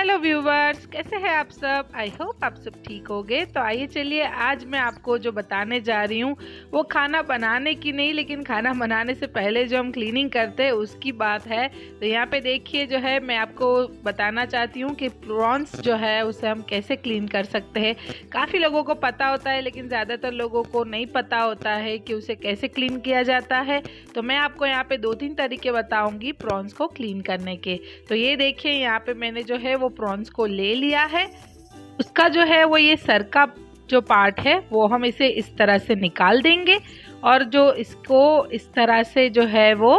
Hello viewers, कैसे हैं आप सब। आई होप आप सब ठीक होंगे। तो आइए चलिए, आज मैं आपको जो बताने जा रही हूँ वो खाना बनाने की नहीं, लेकिन खाना बनाने से पहले जो हम क्लीनिंग करते हैं उसकी बात है। तो यहाँ पे देखिए जो है मैं आपको बताना चाहती हूँ कि प्रॉन्स जो है उसे हम कैसे क्लीन कर सकते हैं। काफ़ी लोगों को पता होता है, लेकिन ज़्यादातर लोगों को नहीं पता होता है कि उसे कैसे क्लीन किया जाता है। तो मैं आपको यहाँ पे 2-3 तरीके बताऊँगी प्रॉन्स को क्लीन करने के। तो ये देखिए, यहाँ पे मैंने जो है वो प्रॉन्स को ले लिया है। उसका जो है वो ये सर का जो पार्ट है वो हम इसे इस तरह से निकाल देंगे, और जो इसको इस तरह से जो है वो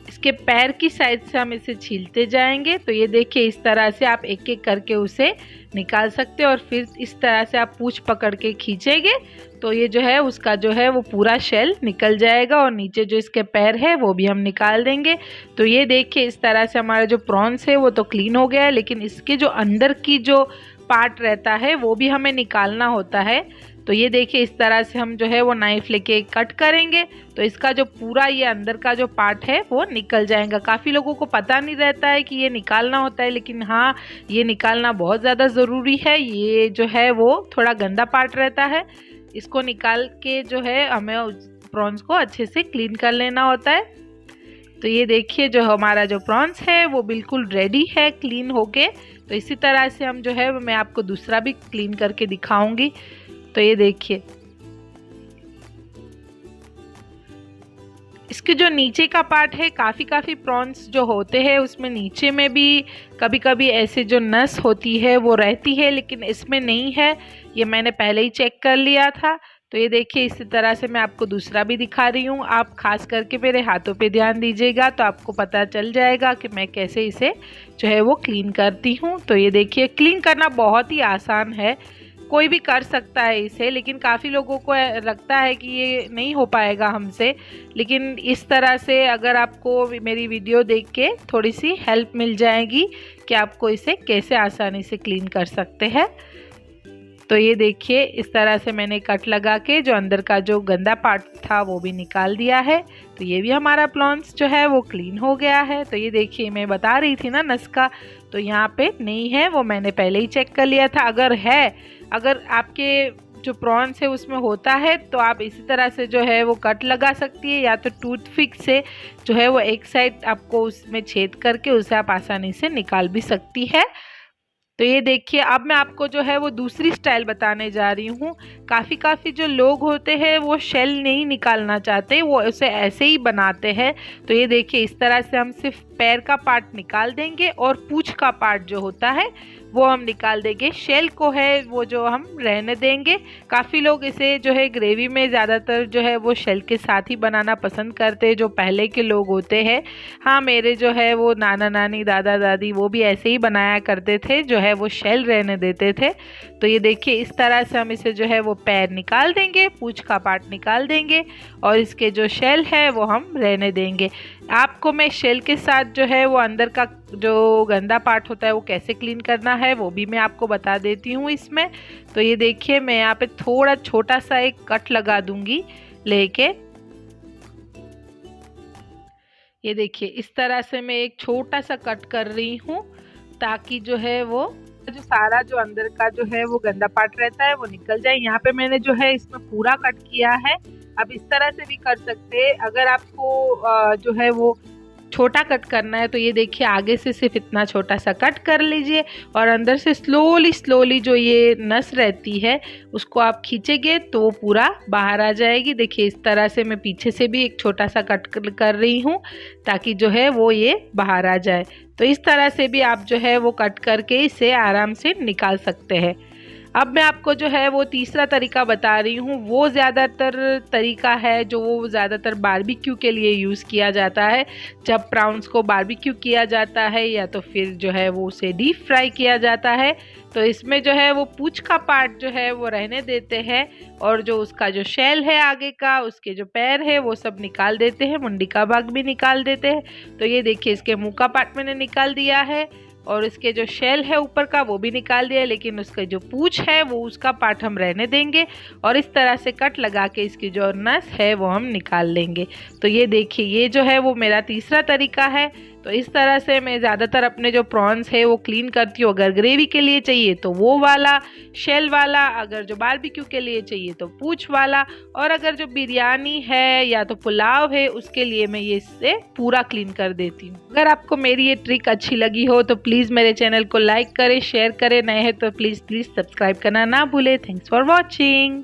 इसके पैर की साइड से हम इसे छीलते जाएंगे। तो ये देखिए, इस तरह से आप एक एक करके उसे निकाल सकते हो, और फिर इस तरह से आप पूंछ पकड़ के खींचेंगे तो ये जो है उसका जो है वो पूरा शेल निकल जाएगा, और नीचे जो इसके पैर है वो भी हम निकाल देंगे। तो ये देखिए, इस तरह से हमारा जो प्रॉन्स है वो तो क्लीन हो गया है, लेकिन इसके जो अंदर की जो पार्ट रहता है वो भी हमें निकालना होता है। तो ये देखिए, इस तरह से हम जो है वो नाइफ लेके कट करेंगे तो इसका जो पूरा ये अंदर का जो पार्ट है वो निकल जाएगा। काफ़ी लोगों को पता नहीं रहता है कि ये निकालना होता है, लेकिन हाँ, ये निकालना बहुत ज़्यादा ज़रूरी है। ये जो है वो थोड़ा गंदा पार्ट रहता है, इसको निकाल के जो है हमें प्रॉन्स को अच्छे से क्लीन कर लेना होता है। तो ये देखिए, जो हमारा जो प्रॉन्स है वो बिल्कुल रेडी है क्लीन होके। तो इसी तरह से हम जो है मैं आपको दूसरा भी क्लीन करके दिखाऊंगी। तो ये देखिए, इसके जो नीचे का पार्ट है, काफ़ी प्रॉन्स जो होते हैं उसमें नीचे में भी कभी कभी ऐसे जो नस होती है वो रहती है, लेकिन इसमें नहीं है। ये मैंने पहले ही चेक कर लिया था। तो ये देखिए, इसी तरह से मैं आपको दूसरा भी दिखा रही हूँ। आप खास करके मेरे हाथों पे ध्यान दीजिएगा तो आपको पता चल जाएगा कि मैं कैसे इसे जो है वो क्लीन करती हूँ। तो ये देखिए, क्लीन करना बहुत ही आसान है, कोई भी कर सकता है इसे, लेकिन काफ़ी लोगों को लगता है कि ये नहीं हो पाएगा हमसे। लेकिन इस तरह से अगर आपको मेरी वीडियो देख के थोड़ी सी हेल्प मिल जाएगी कि आपको इसे कैसे आसानी से क्लीन कर सकते हैं। तो ये देखिए, इस तरह से मैंने कट लगा के जो अंदर का जो गंदा पार्ट था वो भी निकाल दिया है। तो ये भी हमारा प्रॉन्स जो है वो क्लीन हो गया है। तो ये देखिए, मैं बता रही थी ना नस का, तो यहाँ पे नहीं है, वो मैंने पहले ही चेक कर लिया था। अगर आपके जो प्रॉन्स है उसमें होता है तो आप इसी तरह से जो है वो कट लगा सकती है, या तो टूथपिक से जो है वो एक साइड आपको उसमें छेद करके उसे आप आसानी से निकाल भी सकती है। तो ये देखिए, अब मैं आपको जो है वो दूसरी स्टाइल बताने जा रही हूँ। काफ़ी जो लोग होते हैं वो शेल नहीं निकालना चाहते, वो उसे ऐसे ही बनाते हैं। तो ये देखिए, इस तरह से हम सिर्फ पैर का पार्ट निकाल देंगे और पूंछ का पार्ट जो होता है वो हम निकाल देंगे। शेल को है वो जो हम रहने देंगे। काफ़ी लोग इसे जो है ग्रेवी में ज़्यादातर जो है वो शेल के साथ ही बनाना पसंद करते हैं, जो पहले के लोग होते हैं। हाँ, मेरे जो है वो नाना नानी दादा दादी वो भी ऐसे ही बनाया करते थे, जो है वो शेल रहने देते थे। तो ये देखिए, इस तरह से हम इसे जो है वो पैर निकाल देंगे, पूंछ का पार्ट निकाल देंगे, और इसके जो शेल है वो हम रहने देंगे। आपको मैं शेल के साथ जो है वो अंदर का जो गंदा पार्ट होता है वो कैसे क्लीन करना है वो भी मैं आपको बता देती हूँ इसमें। तो ये देखिए, मैं यहाँ पे थोड़ा छोटा सा एक कट लगा दूंगी लेके। ये देखिए, इस तरह से मैं एक छोटा सा कट कर रही हूँ, ताकि जो है वो जो सारा जो अंदर का जो है वो गंदा पार्ट रहता है वो निकल जाए। यहाँ पे मैंने जो है इसमें पूरा कट किया है। अब इस तरह से भी कर सकते हैं। अगर आपको जो है वो छोटा कट करना है तो ये देखिए, आगे से सिर्फ इतना छोटा सा कट कर लीजिए, और अंदर से स्लोली जो ये नस रहती है उसको आप खींचेंगे तो वो पूरा बाहर आ जाएगी। देखिए, इस तरह से मैं पीछे से भी एक छोटा सा कट कर रही हूँ, ताकि जो है वो ये बाहर आ जाए। तो इस तरह से भी आप जो है वो कट करके इसे आराम से निकाल सकते हैं। अब मैं आपको जो है वो तीसरा तरीका बता रही हूँ। वो ज़्यादातर तरीका है जो वो ज़्यादातर बारबेक्यू के लिए यूज़ किया जाता है। जब प्राउंस को बारबेक्यू किया जाता है या तो फिर जो है वो उसे डीप फ्राई किया जाता है, तो इसमें जो है वो पूंछ का पार्ट जो है वो रहने देते हैं, और जो उसका जो शेल है आगे का, उसके जो पैर है वो सब निकाल देते हैं, मुंडी का भाग भी निकाल देते हैं। तो ये देखिए, इसके मुंह का पार्ट मैंने निकाल दिया है, और इसके जो शेल है ऊपर का वो भी निकाल दिया, लेकिन उसका जो पूंछ है वो उसका पार्ट हम रहने देंगे, और इस तरह से कट लगा के इसकी जो नस है वो हम निकाल लेंगे। तो ये देखिए, ये जो है वो मेरा तीसरा तरीका है। तो इस तरह से मैं ज़्यादातर अपने जो प्रॉन्स है वो क्लीन करती हूँ। अगर ग्रेवी के लिए चाहिए तो वो वाला शेल वाला, अगर जो बारबेक्यू के लिए चाहिए तो पूंछ वाला, और अगर जो बिरयानी है या तो पुलाव है उसके लिए मैं ये इससे पूरा क्लीन कर देती हूँ। अगर आपको मेरी ये ट्रिक अच्छी लगी हो तो प्लीज़ मेरे चैनल को लाइक करें, शेयर करें, नए हैं तो प्लीज़ सब्सक्राइब करना ना भूलें। Thanks for watching.